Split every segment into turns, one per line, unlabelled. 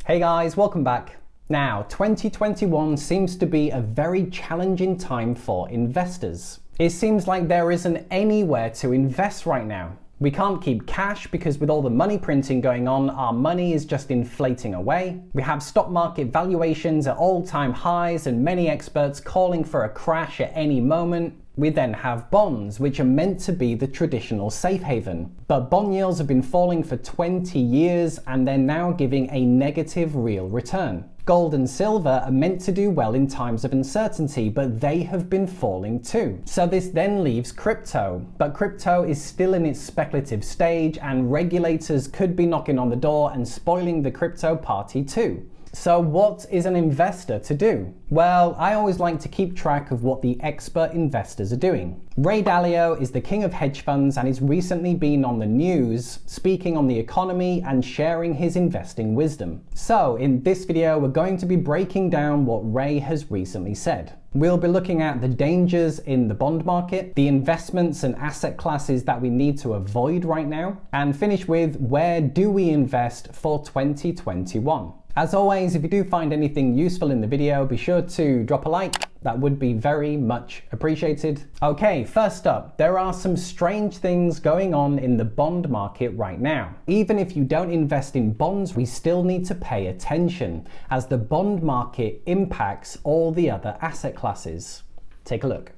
Hey guys, welcome back. Now, 2021 seems to be a very challenging time for investors. It seems like there isn't anywhere to invest right now. We can't keep cash because with all the money printing going on, our money is just inflating away. We have stock market valuations at all-time highs and many experts calling for a crash at any moment. We then have bonds, which are meant to be the traditional safe haven. But bond yields have been falling for 20 years and they're now giving a negative real return. Gold and silver are meant to do well in times of uncertainty, but they have been falling too. So this then leaves crypto. But crypto is still in its speculative stage and regulators could be knocking on the door and spoiling the crypto party too. So what is an investor to do? Well, I always like to keep track of what the expert investors are doing. Ray Dalio is the king of hedge funds and has recently been on the news speaking on the economy and sharing his investing wisdom. So in this video, we're going to be breaking down what Ray has recently said. We'll be looking at the dangers in the bond market, the investments and asset classes that we need to avoid right now, and finish with where do we invest for 2021. As always, if you do find anything useful in the video, be sure to drop a like. That would be very much appreciated. Okay, first up, there are some strange things going on in the bond market right now. Even if you don't invest in bonds, we still need to pay attention as the bond market impacts all the other asset classes. Take a look.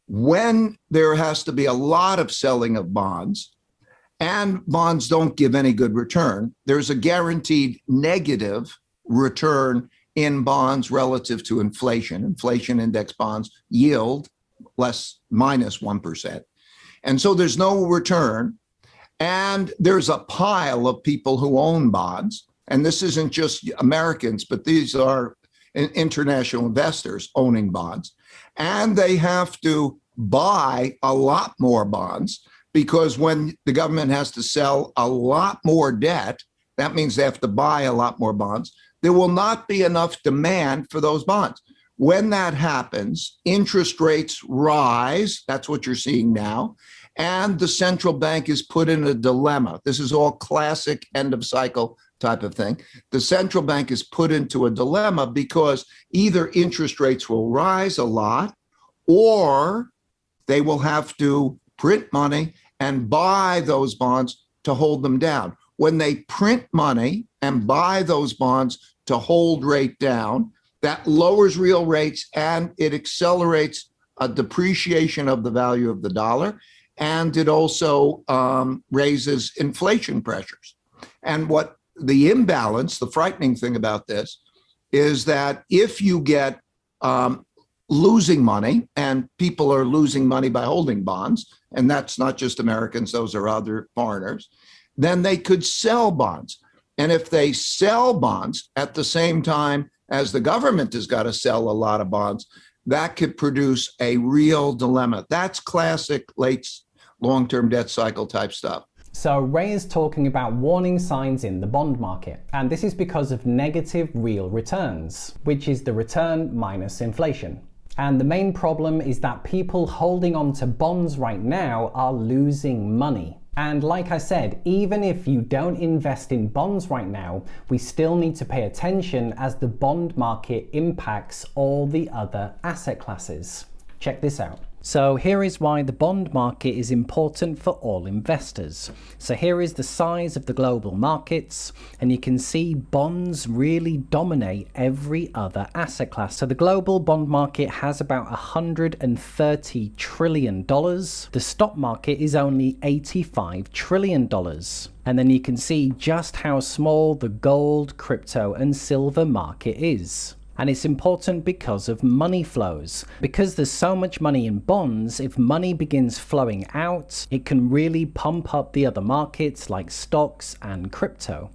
When there has to be a lot of selling of bonds, and bonds don't give any good return, there's a guaranteed negative return in bonds relative to inflation. Inflation index bonds yield minus 1%. And so there's no return. And there's a pile of people who own bonds. And this isn't just Americans, but these are international investors owning bonds. And they have to buy a lot more bonds, because when the government has to sell a lot more debt, that means they have to buy a lot more bonds. There will not be enough demand for those bonds. When that happens, interest rates rise. That's what you're seeing now. And the central bank is put in a dilemma. This is all classic end of cycle type of thing. The central bank is put into a dilemma because either interest rates will rise a lot or they will have to print money and buy those bonds to hold them down. When they print money and buy those bonds to hold rate down, that lowers real rates and it accelerates a depreciation of the value of the dollar, and it also raises inflation pressures. And what the imbalance, the frightening thing about this, is that if you get losing money, and people are losing money by holding bonds, and that's not just Americans, those are other foreigners, then they could sell bonds. And if they sell bonds at the same time as the government has got to sell a lot of bonds, that could produce a real dilemma. That's classic late long-term debt cycle type stuff.
So Ray is talking about warning signs in the bond market, and this is because of negative real returns, which is the return minus inflation. And the main problem is that people holding on to bonds right now are losing money. And like I said, even if you don't invest in bonds right now, we still need to pay attention as the bond market impacts all the other asset classes. Check this out. So here is why the bond market is important for all investors. So here is the size of the global markets, and you can see bonds really dominate every other asset class. So the global bond market has about $130 trillion. The stock market is only $85 trillion. And then you can see just how small the gold, crypto, and silver market is. And it's important because of money flows. Because there's so much money in bonds, if money begins flowing out, it can really pump up the other markets like stocks and crypto.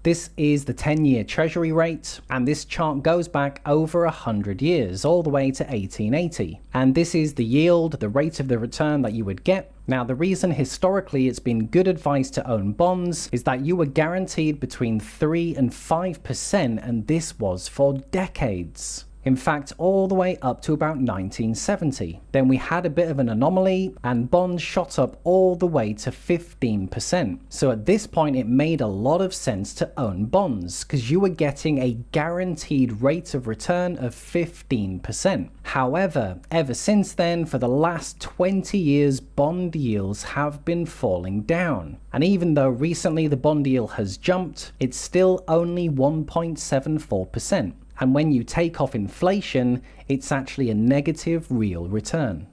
This is the 10-year Treasury rate, and this chart goes back over 100 years, all the way to 1880. And this is the yield, the rate of the return that you would get. Now, the reason historically it's been good advice to own bonds is that you were guaranteed between 3 and 5%, and this was for decades. In fact, all the way up to about 1970. Then we had a bit of an anomaly and bonds shot up all the way to 15%. So at this point it made a lot of sense to own bonds because you were getting a guaranteed rate of return of 15%. However, ever since then, for the last 20 years, bond yields have been falling down. And even though recently the bond yield has jumped, it's still only 1.74%. And when you take off inflation, it's actually a negative real return.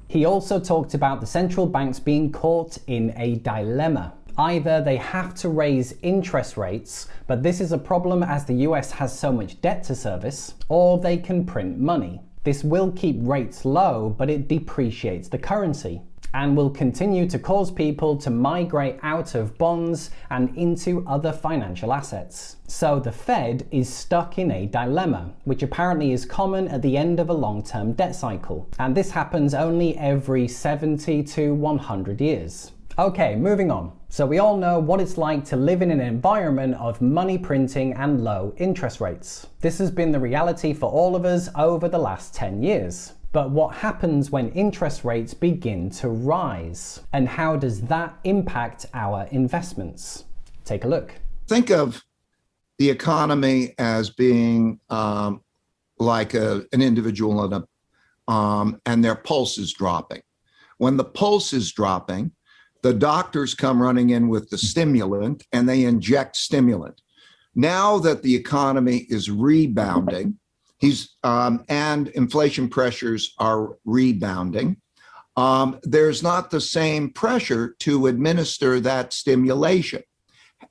He also talked about the central banks being caught in a dilemma. Either they have to raise interest rates, but this is a problem as the US has so much debt to service, or they can print money. This will keep rates low, but it depreciates the currency and will continue to cause people to migrate out of bonds and into other financial assets. So the Fed is stuck in a dilemma, which apparently is common at the end of a long-term debt cycle. And this happens only every 70 to 100 years. Okay, moving on. So we all know what it's like to live in an environment of money printing and low interest rates. This has been the reality for all of us over the last 10 years. But what happens when interest rates begin to rise? And how does that impact our investments? Take a look.
Think of the economy as being like an individual and their pulse is dropping. When the pulse is dropping, the doctors come running in with the stimulant and they inject stimulant. Now that the economy is rebounding, and inflation pressures are rebounding, there's not the same pressure to administer that stimulation.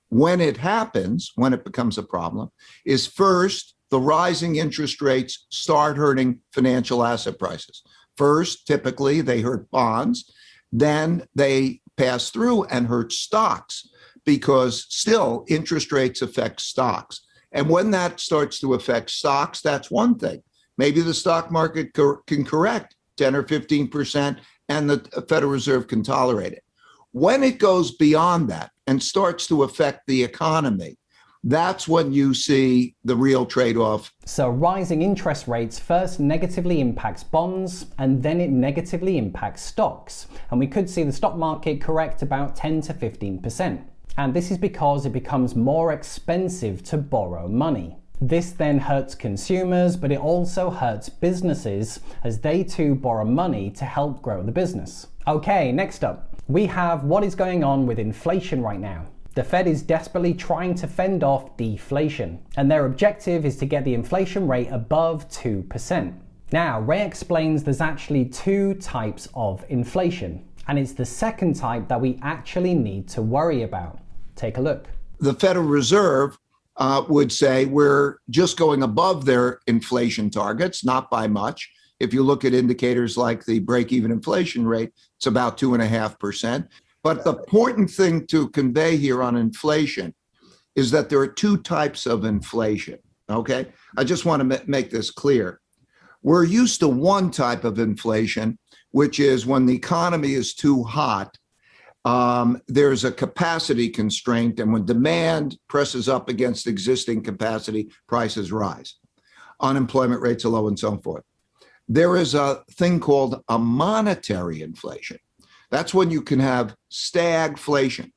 When it happens, when it becomes a problem, is first, the rising interest rates start hurting financial asset prices. First, typically, they hurt bonds. Then they pass through and hurt stocks because still interest rates affect stocks. And when that starts to affect stocks, that's one thing. Maybe the stock market can correct 10 or 15% and the Federal Reserve can tolerate it. When it goes beyond that and starts to affect the economy, that's when you see the real trade-off.
So rising interest rates first negatively impacts bonds and then it negatively impacts stocks. And we could see the stock market correct about 10 to 15%. And this is because it becomes more expensive to borrow money. This then hurts consumers, but it also hurts businesses as they too borrow money to help grow the business. Okay, next up, we have what is going on with inflation right now. The Fed is desperately trying to fend off deflation, and their objective is to get the inflation rate above 2%. Now, Ray explains there's actually two types of inflation, and it's the second type that we actually need to worry about. Take a look.
The Federal Reserve would say we're just going above their inflation targets, not by much. If you look at indicators like the break-even inflation rate, it's about 2.5%. But the important thing to convey here on inflation is that there are two types of inflation, okay? I just want to make this clear. We're used to one type of inflation, which is when the economy is too hot, there's a capacity constraint, and when demand presses up against existing capacity, prices rise. Unemployment rates are low and so forth. There is a thing called a monetary inflation. That's when you can have stagflation.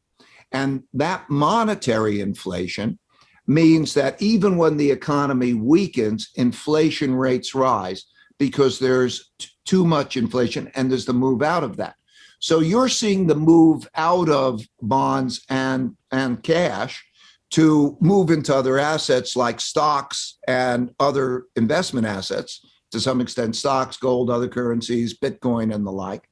And that monetary inflation means that even when the economy weakens, inflation rates rise because there's too much inflation and there's the move out of that. So you're seeing the move out of bonds and cash to move into other assets like stocks and other investment assets, to some extent stocks, gold, other currencies, Bitcoin and the like.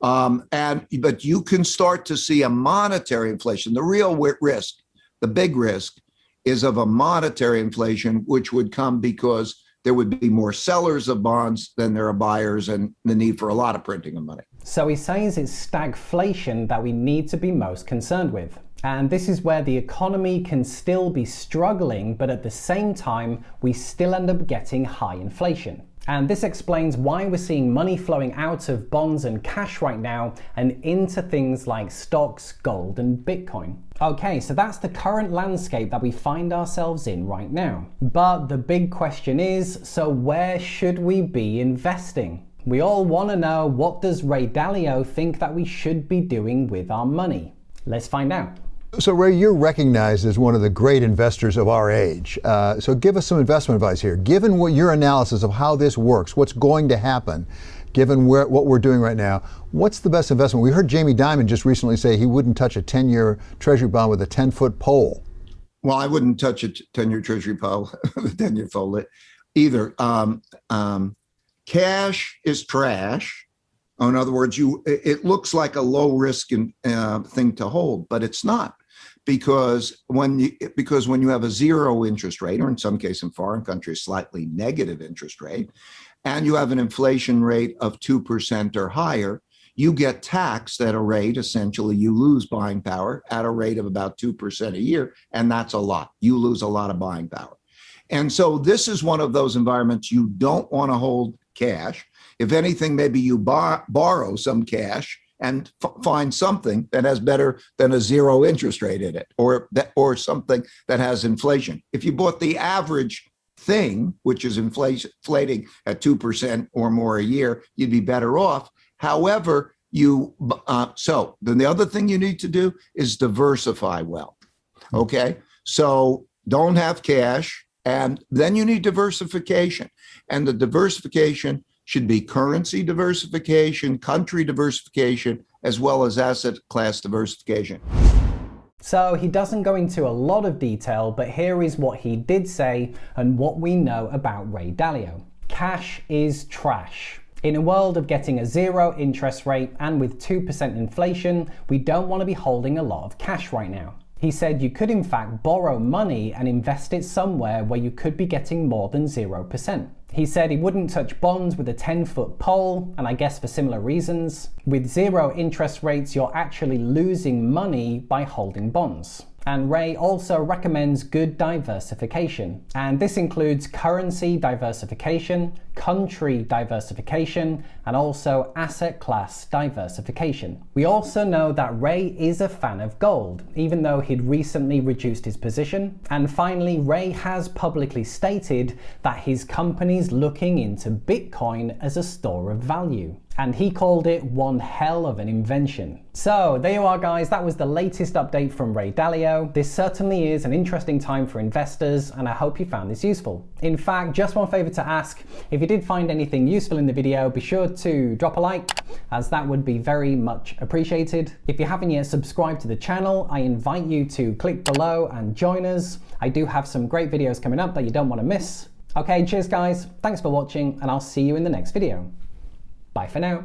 But you can start to see a monetary inflation. The real risk, the big risk, is of a monetary inflation, which would come because there would be more sellers of bonds than there are buyers and the need for a lot of printing of money.
So he says it's stagflation that we need to be most concerned with. And this is where the economy can still be struggling, but at the same time, we still end up getting high inflation. And this explains why we're seeing money flowing out of bonds and cash right now and into things like stocks, gold, and Bitcoin. Okay, so that's the current landscape that we find ourselves in right now. But the big question is, so where should we be investing? We all want to know, what does Ray Dalio think that we should be doing with our money? Let's find out.
So Ray, you're recognized as one of the great investors of our age. So give us some investment advice here. Given what your analysis of how this works, what's going to happen, given what we're doing right now, what's the best investment? We heard Jamie Dimon just recently say he wouldn't touch a 10-year treasury bond with a 10-foot pole.
Well, I wouldn't touch a 10-year treasury pole, the 10-year pole either. Cash is trash. In other words, it looks like a low risk thing to hold, but it's not, because when you have a zero interest rate, or in some cases in foreign countries slightly negative interest rate, and you have an inflation rate of 2% or higher, you get taxed at a rate, essentially you lose buying power at a rate of about 2% a year, and that's a lot. You lose a lot of buying power. And so this is one of those environments you don't want to hold cash. If anything, maybe you borrow some cash and find something that has better than a zero interest rate in it, or something that has inflation. If you bought the average thing, which is inflating at 2% or more a year, you'd be better off. However, so then the other thing you need to do is diversify well. Okay, so don't have cash, and then you need diversification, and the diversification should be currency diversification, country diversification, as well as asset class diversification.
So he doesn't go into a lot of detail, but here is what he did say and what we know about Ray Dalio. Cash is trash. In a world of getting a zero interest rate and with 2% inflation, we don't want to be holding a lot of cash right now. He said you could in fact borrow money and invest it somewhere where you could be getting more than 0%. He said he wouldn't touch bonds with a 10-foot pole, and I guess for similar reasons. With zero interest rates, you're actually losing money by holding bonds. And Ray also recommends good diversification. And this includes currency diversification, country diversification, and also asset class diversification. We also know that Ray is a fan of gold, even though he'd recently reduced his position. And finally, Ray has publicly stated that his company's looking into Bitcoin as a store of value. And he called it one hell of an invention. So there you are, guys. That was the latest update from Ray Dalio. This certainly is an interesting time for investors, and I hope you found this useful. In fact, just one favor to ask: if you did find anything useful in the video, be sure to drop a like, as that would be very much appreciated. If you haven't yet subscribed to the channel, I invite you to click below and join us. I do have some great videos coming up that you don't want to miss. Okay, cheers guys. Thanks for watching, and I'll see you in the next video. Bye for now.